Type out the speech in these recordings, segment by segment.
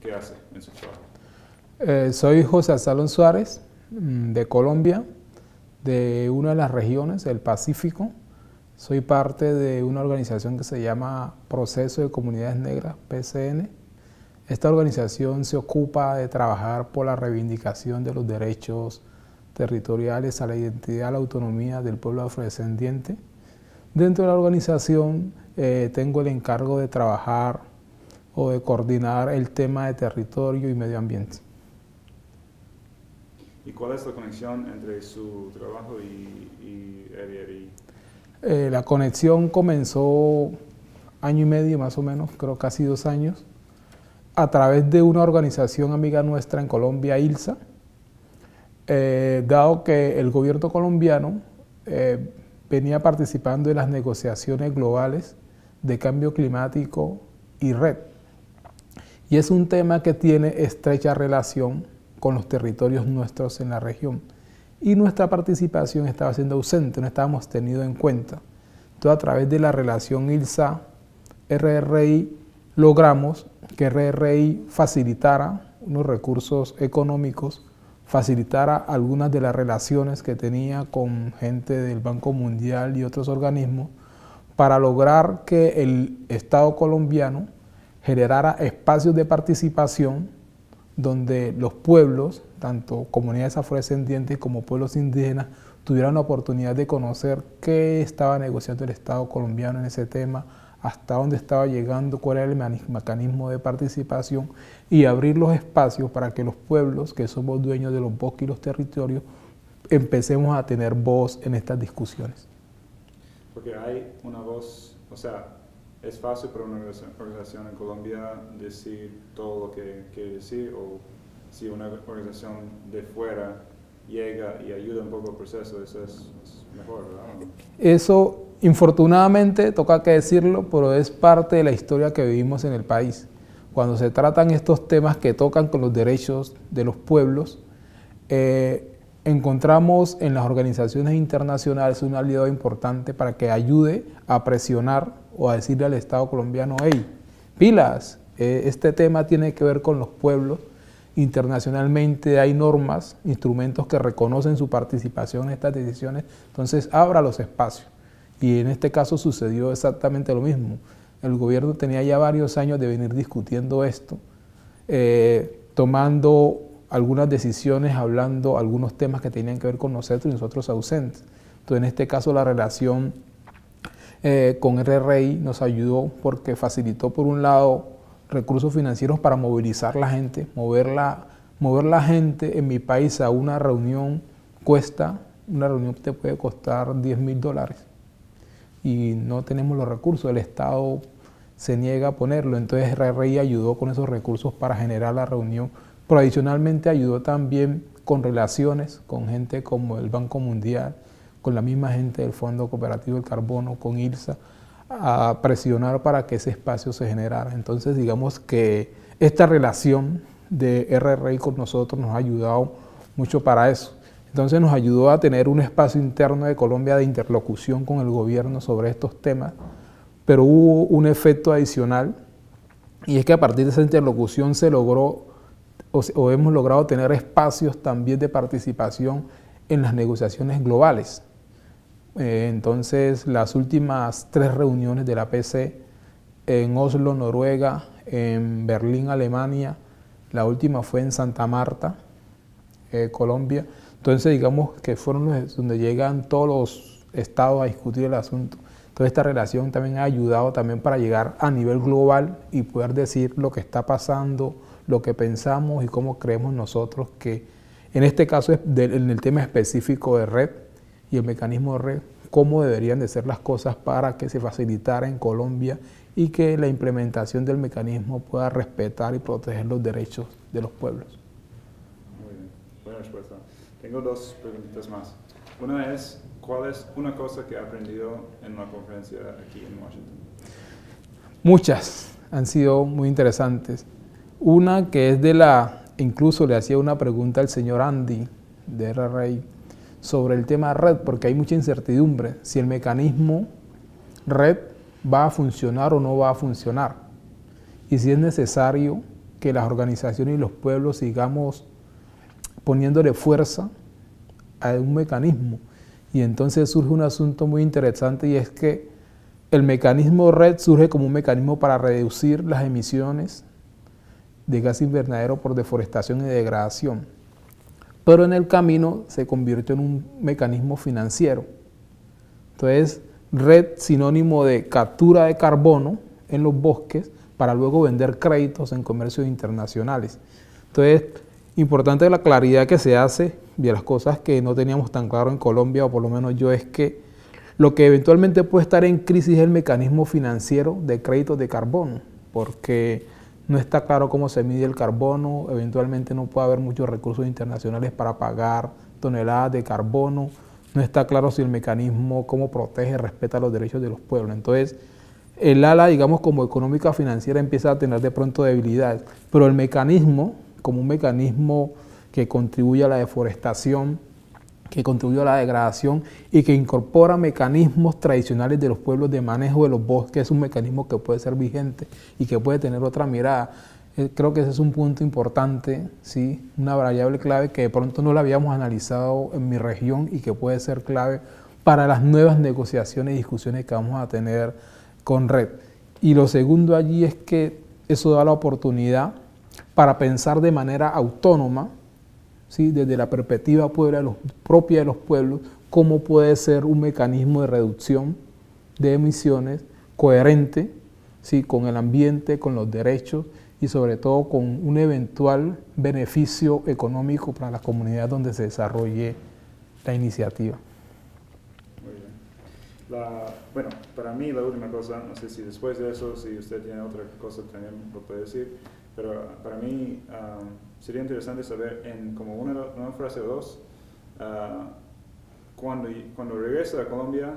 qué hace en su trabajo? Soy José Absalón Suárez, de Colombia, de una de las regiones, el Pacífico. Soy parte de una organización que se llama Proceso de Comunidades Negras, PCN. Esta organización se ocupa de trabajar por la reivindicación de los derechos territoriales a la identidad, a la autonomía del pueblo afrodescendiente. Dentro de la organización tengo el encargo de trabajar o de coordinar el tema de territorio y medio ambiente. ¿Y cuál es la conexión entre su trabajo y RRI? La conexión comenzó año y medio más o menos, creo casi 2 años, a través de una organización amiga nuestra en Colombia, ILSA, dado que el gobierno colombiano venía participando en las negociaciones globales de cambio climático y REDD. Y es un tema que tiene estrecha relación con los territorios nuestros en la región. Y nuestra participación estaba siendo ausente, no estábamos tenidos en cuenta. Entonces, a través de la relación ILSA-RRI, logramos que RRI facilitara unos recursos económicos, facilitara algunas de las relaciones que tenía con gente del Banco Mundial y otros organismos, para lograr que el Estado colombiano generara espacios de participación donde los pueblos, tanto comunidades afrodescendientes como pueblos indígenas, tuvieran la oportunidad de conocer qué estaba negociando el Estado colombiano en ese tema, hasta dónde estaba llegando, cuál era el mecanismo de participación, y abrir los espacios para que los pueblos, que somos dueños de los bosques y los territorios, empecemos a tener voz en estas discusiones. Porque hay una voz, o sea, ¿es fácil para una organización en Colombia decir todo lo que quiere decir? ¿O si una organización de fuera llega y ayuda un poco al proceso, eso es mejor, ¿verdad? Eso, infortunadamente, toca que decirlo, pero es parte de la historia que vivimos en el país. Cuando se tratan estos temas que tocan con los derechos de los pueblos, encontramos en las organizaciones internacionales un aliado importante para que ayude a presionar o a decirle al Estado colombiano: hey, pilas, este tema tiene que ver con los pueblos. Internacionalmente hay normas, instrumentos que reconocen su participación en estas decisiones, entonces abra los espacios. Y en este caso sucedió exactamente lo mismo. El gobierno tenía ya varios años de venir discutiendo esto, tomando algunas decisiones, hablando algunos temas que tenían que ver con nosotros y nosotros ausentes. Entonces, en este caso, la relación con RRI nos ayudó porque facilitó, por un lado, recursos financieros para movilizar la gente. Mover la gente en mi país a una reunión una reunión te puede costar $10.000 y no tenemos los recursos, el Estado se niega a ponerlo. Entonces RRI ayudó con esos recursos para generar la reunión, pero adicionalmente ayudó también con relaciones con gente como el Banco Mundial, con la misma gente del Fondo Cooperativo del Carbono, con ILSA, a presionar para que ese espacio se generara. Entonces, digamos que esta relación de RRI con nosotros nos ha ayudado mucho para eso. Entonces nos ayudó a tener un espacio interno de Colombia de interlocución con el gobierno sobre estos temas, pero hubo un efecto adicional, y es que a partir de esa interlocución se logró o hemos logrado tener espacios también de participación en las negociaciones globales. Entonces, las últimas 3 reuniones de la PC en Oslo, Noruega, en Berlín, Alemania, la última fue en Santa Marta, Colombia. Entonces, digamos que fueron donde llegan todos los estados a discutir el asunto. Entonces, esta relación también ha ayudado también para llegar a nivel global y poder decir lo que está pasando, lo que pensamos y cómo creemos nosotros que, en este caso, en el tema específico de REDD y el mecanismo de REDD, cómo deberían de ser las cosas para que se facilitara en Colombia y que la implementación del mecanismo pueda respetar y proteger los derechos de los pueblos. Muy bien, buena respuesta. Tengo 2 preguntas más. Una es, ¿cuál es una cosa que ha aprendido en una conferencia aquí en Washington? Muchas han sido muy interesantes. Una que es incluso le hacía una pregunta al señor Andy de RRI sobre el tema REDD, porque hay mucha incertidumbre si el mecanismo REDD va a funcionar o no va a funcionar, y si es necesario que las organizaciones y los pueblos sigamos poniéndole fuerza a un mecanismo. Y entonces surge un asunto muy interesante, y es que el mecanismo REDD surge como un mecanismo para reducir las emisiones de gas invernadero por deforestación y degradación. Pero en el camino se convirtió en un mecanismo financiero. Entonces, REDD sinónimo de captura de carbono en los bosques para luego vender créditos en comercios internacionales. Entonces, importante la claridad que se hace de las cosas que no teníamos tan claro en Colombia, o por lo menos yo, es que lo que eventualmente puede estar en crisis es el mecanismo financiero de créditos de carbono, porque no está claro cómo se mide el carbono, eventualmente no puede haber muchos recursos internacionales para pagar toneladas de carbono, no está claro si el mecanismo, cómo protege, respeta los derechos de los pueblos. Entonces, el ala, digamos, como económica financiera empieza a tener de pronto debilidades, pero el mecanismo, como un mecanismo que contribuye a la deforestación, que contribuye a la degradación y que incorpora mecanismos tradicionales de los pueblos de manejo de los bosques, es un mecanismo que puede ser vigente y que puede tener otra mirada. Creo que ese es un punto importante, ¿sí? Una variable clave que de pronto no la habíamos analizado en mi región y que puede ser clave para las nuevas negociaciones y discusiones que vamos a tener con REDD. Y lo segundo allí es que eso da la oportunidad para pensar de manera autónoma, ¿sí? Desde la perspectiva propia de los pueblos, cómo puede ser un mecanismo de reducción de emisiones coherente, ¿sí? Con el ambiente, con los derechos y sobre todo con un eventual beneficio económico para las comunidades donde se desarrolle la iniciativa. Muy bien. Bueno, para mí la última cosa, no sé si después de eso, si usted tiene otra cosa también lo puede decir, pero para mí sería interesante saber, como una frase o dos, cuando regrese a Colombia,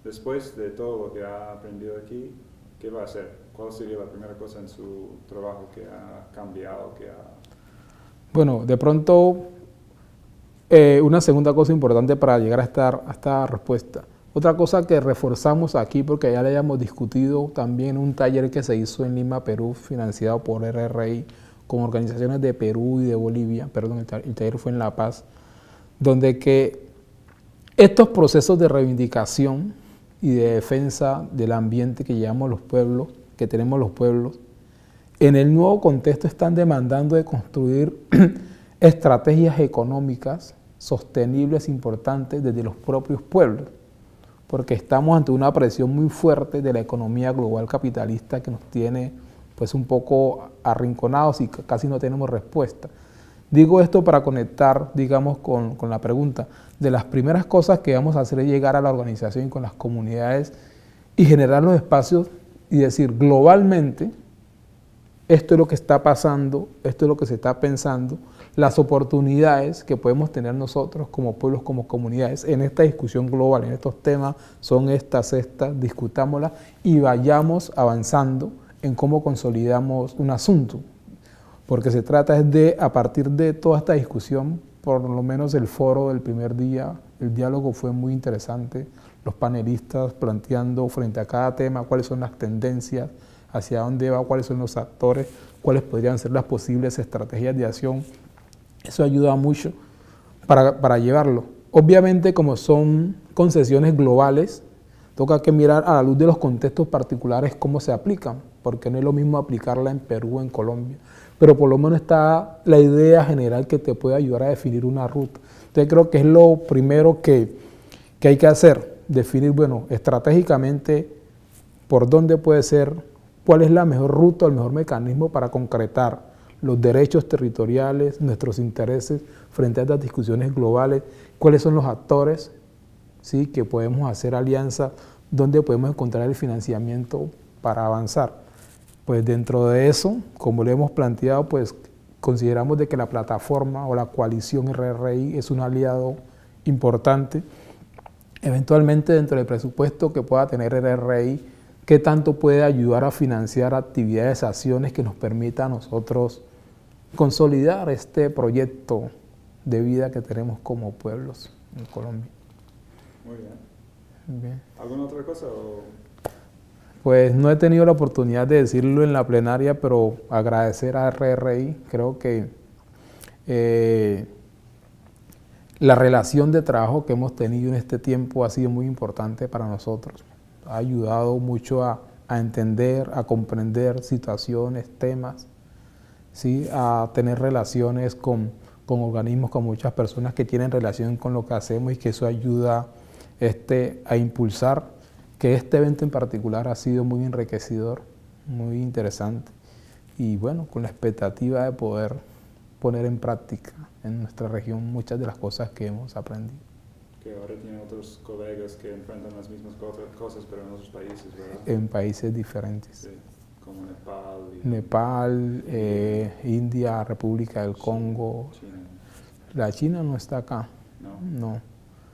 después de todo lo que ha aprendido aquí, ¿qué va a hacer? ¿Cuál sería la primera cosa en su trabajo que ha cambiado? Bueno, de pronto, una segunda cosa importante para llegar a esta respuesta. Otra cosa que reforzamos aquí, porque ya le habíamos discutido también en un taller que se hizo en Lima, Perú, financiado por RRI, con organizaciones de Perú y de Bolivia, perdón, el taller fue en La Paz, donde que estos procesos de reivindicación y de defensa del ambiente que llevamos los pueblos, que tenemos los pueblos, en el nuevo contexto están demandando de construir estrategias económicas sostenibles importantes desde los propios pueblos, porque estamos ante una presión muy fuerte de la economía global capitalista que nos tiene pues un poco arrinconados y casi no tenemos respuesta. Digo esto para conectar, digamos, con la pregunta. De las primeras cosas que vamos a hacer es llegar a la organización y con las comunidades y generar los espacios y decir globalmente, esto es lo que está pasando, esto es lo que se está pensando, las oportunidades que podemos tener nosotros como pueblos, como comunidades, en esta discusión global, en estos temas, son estas, discutámoslas y vayamos avanzando en cómo consolidamos un asunto. Porque se trata es de, a partir de toda esta discusión, por lo menos el foro del primer día, el diálogo fue muy interesante, los panelistas planteando frente a cada tema cuáles son las tendencias, hacia dónde va, cuáles son los actores, cuáles podrían ser las posibles estrategias de acción. Eso ayuda mucho para llevarlo. Obviamente, como son concesiones globales, toca que mirar a la luz de los contextos particulares cómo se aplican, porque no es lo mismo aplicarla en Perú o en Colombia, pero por lo menos está la idea general que te puede ayudar a definir una ruta. Entonces creo que es lo primero que hay que hacer, definir, bueno, estratégicamente por dónde puede ser, cuál es la mejor ruta, el mejor mecanismo para concretar los derechos territoriales, nuestros intereses frente a estas discusiones globales, cuáles son los actores, ¿sí?, que podemos hacer alianza, dónde podemos encontrar el financiamiento para avanzar. Pues dentro de eso, como lo hemos planteado, pues consideramos de que la plataforma o la coalición RRI es un aliado importante. Eventualmente dentro del presupuesto que pueda tener RRI, ¿qué tanto puede ayudar a financiar actividades, acciones que nos permitan a nosotros consolidar este proyecto de vida que tenemos como pueblos en Colombia? Muy bien. Bien. ¿Alguna otra cosa? Pues no he tenido la oportunidad de decirlo en la plenaria, pero agradecer a RRI. Creo que la relación de trabajo que hemos tenido en este tiempo ha sido muy importante para nosotros. Ha ayudado mucho a entender, a comprender situaciones, temas, ¿sí? A tener relaciones con organismos, con muchas personas que tienen relación con lo que hacemos, y que eso ayuda a impulsar que este evento en particular ha sido muy enriquecedor, muy interesante, y bueno, con la expectativa de poder poner en práctica en nuestra región muchas de las cosas que hemos aprendido. Que ahora tiene otros colegas que enfrentan las mismas cosas, pero en otros países, ¿verdad? En países diferentes. Sí, como Nepal. Nepal, India, República del Congo. China. La China no está acá. No.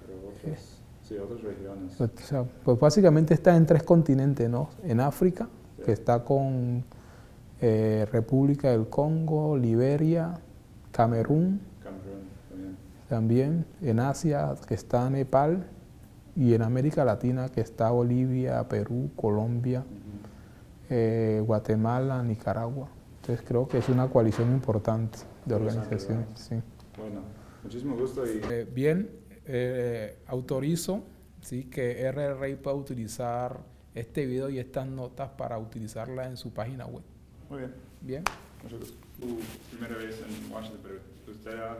Pero otras regiones. O sea, pues básicamente está en 3 continentes, ¿no? En África, que está con República del Congo, Liberia, Camerún. También en Asia, que está Nepal, y en América Latina, que está Bolivia, Perú, Colombia, Guatemala, Nicaragua. Entonces creo que es una coalición importante de organizaciones. Sí. Bueno, muchísimo gusto. Bien, autorizo, ¿sí?, que RRI pueda utilizar este video y estas notas para utilizarlas en su página web. Muy bien. Bien. Mucho gusto. Primera vez en Washington, pero usted ha